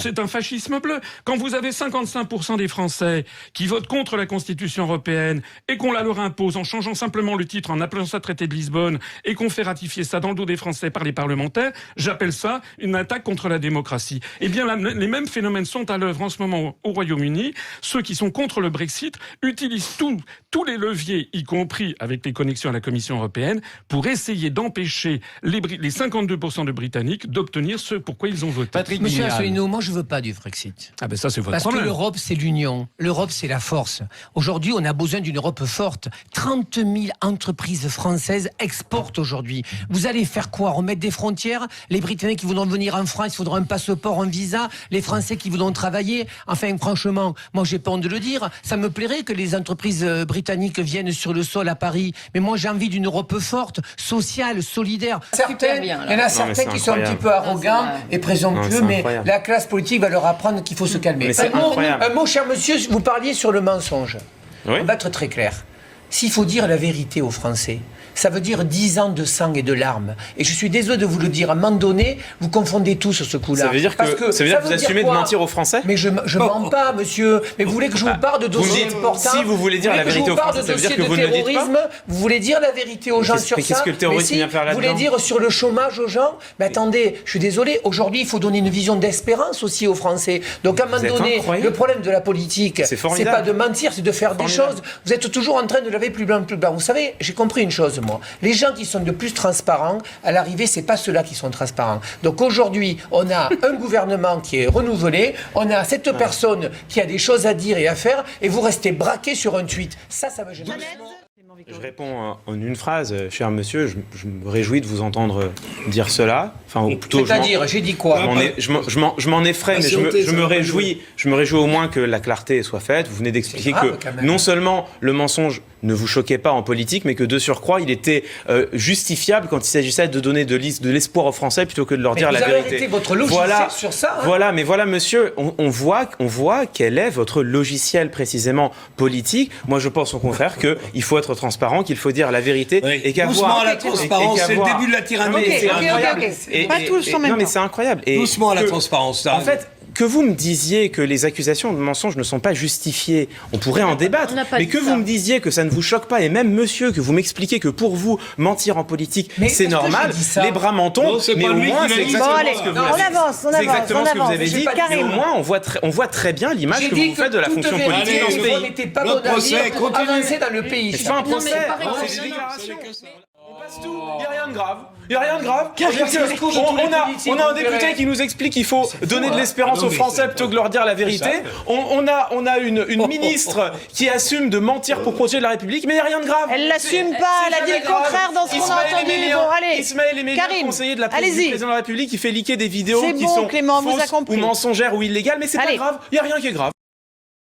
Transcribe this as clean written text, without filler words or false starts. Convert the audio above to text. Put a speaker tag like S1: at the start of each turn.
S1: C'est un fascisme bleu. Quand vous avez 55% des Français qui votent contre la Constitution européenne et qu'on la leur impose en changeant simplement le titre, en appelant ça traité de Lisbonne, et qu'on fait ratifier ça dans le dos des Français par les parlementaires, j'appelle ça une attaque contre la démocratie. Eh bien, les mêmes phénomènes sont à l'œuvre en ce moment au Royaume-Uni. Ceux qui sont contre le Brexit utilisent tous les leviers, y compris avec les connexions à la Commission européenne, pour essayer d'empêcher les 52% de Britanniques d'obtenir ce pourquoi ils ont voté.
S2: Patrick Monsieur Asselineau, moi je veux pas du Frexit.
S1: Ah ben ça c'est votre
S2: Parce
S1: problème.
S2: que l'Europe c'est l'union, l'Europe c'est la force. Aujourd'hui on a besoin d'une Europe forte. 30 000 entreprises françaises exportent aujourd'hui. Vous allez faire quoi? Remettre des frontières? Les Britanniques qui voudront venir en France, il faudra un passeport, un visa. Les Français qui voudront travailler. Enfin franchement, moi j'ai pas honte de le dire. Ça me plairait que les entreprises britanniques viennent sur le sol à Paris. Mais moi j'ai envie d'une Europe forte, sociale, solidaire.
S3: Il y en a certains qui sont un petit peu arrogants et présomptueux, mais la classe politique va leur apprendre qu'il faut se calmer.
S4: Mais c'est incroyable.
S3: Un mot, cher monsieur, vous parliez sur le mensonge.
S4: Oui.
S3: On va être très clair. S'il faut dire la vérité aux Français, ça veut dire 10 ans de sang et de larmes. Et je suis désolé de vous le dire, à un moment donné, vous confondez tout sur ce coup-là.
S4: Ça veut dire que vous assumez de mentir aux Français?
S3: Mais je mens pas, monsieur. Mais vous voulez que je vous parle de dossiers importants?
S4: Si vous voulez dire la vérité aux Français, ça veut dire que vous ne le dites pas?
S3: Vous voulez dire la vérité aux gens sur ça?
S4: Qu'est-ce que le terrorisme vient faire là-dedans?
S3: Vous voulez dire sur le chômage aux gens? Mais attendez, je suis désolé, aujourd'hui, il faut donner une vision d'espérance aussi aux Français. Donc à un moment donné, le problème de la politique, c'est pas de mentir, c'est de faire des choses. Vous êtes toujours en train de laver plus blanc, plus blanc. Vous savez, j'ai compris une chose, moi. Les gens qui sont de plus transparents, à l'arrivée, c'est pas ceux-là qui sont transparents. Donc aujourd'hui, on a un gouvernement qui est renouvelé, on a cette personne qui a des choses à dire et à faire, et vous restez braqué sur un tweet. Ça me gêne.
S4: Je réponds en une phrase, cher monsieur, je me réjouis de vous entendre dire cela. Enfin, ou plutôt,
S3: c'est-à-dire, j'ai dit quoi?
S4: Je m'en effraie, mais je me réjouis au moins que la clarté soit faite. Vous venez d'expliquer que non seulement le mensonge ne vous choquait pas en politique, mais que de surcroît, il était justifiable quand il s'agissait de donner de l'espoir aux Français plutôt que de leur dire la vérité.
S3: Vous avez arrêté votre logiciel sur ça.
S4: Voilà, mais voilà, monsieur, on voit quel est votre logiciel précisément politique. Moi, je pense au contraire qu'il faut être transparent, qu'il faut dire la vérité et qu'avoir...
S5: Doucement à la transparence, c'est le début de la tyrannie.
S4: C'est incroyable.
S6: Pas tous en même temps.
S4: Non, mais c'est incroyable.
S5: Doucement à la transparence.
S4: En fait, que vous me disiez que les accusations de mensonge ne sont pas justifiées, on pourrait en débattre, mais que vous me disiez que ça ne vous choque pas, et même monsieur, que vous m'expliquez que pour vous, mentir en politique, c'est normal, les bras m'en tombent, mais au moins c'est exactement ce que vous avez dit. C'est exactement ce que vous avez dit, mais au moins on voit très bien l'image que vous faites de la fonction politique dans ce pays.
S3: Vous n'étiez pas bon à avancer dans le pays.
S4: C'est pas un procès, c'est des déclarations. Il n'y a rien de grave. Il n'y a rien de grave. On a un député qui nous explique qu'il faut donner de l'espérance aux Français plutôt que leur dire la vérité. On a une ministre qui assume de mentir pour protéger la République, mais il n'y a rien de grave.
S6: Elle l'assume pas, elle a dit le contraire dans ce qu'on a entendu. Bon, allez,
S4: Ismaël Emelien, conseiller de la président de la République, qui fait liquer des vidéos qui sont fausses ou mensongères ou illégales, mais c'est pas grave. Il n'y a rien qui est grave.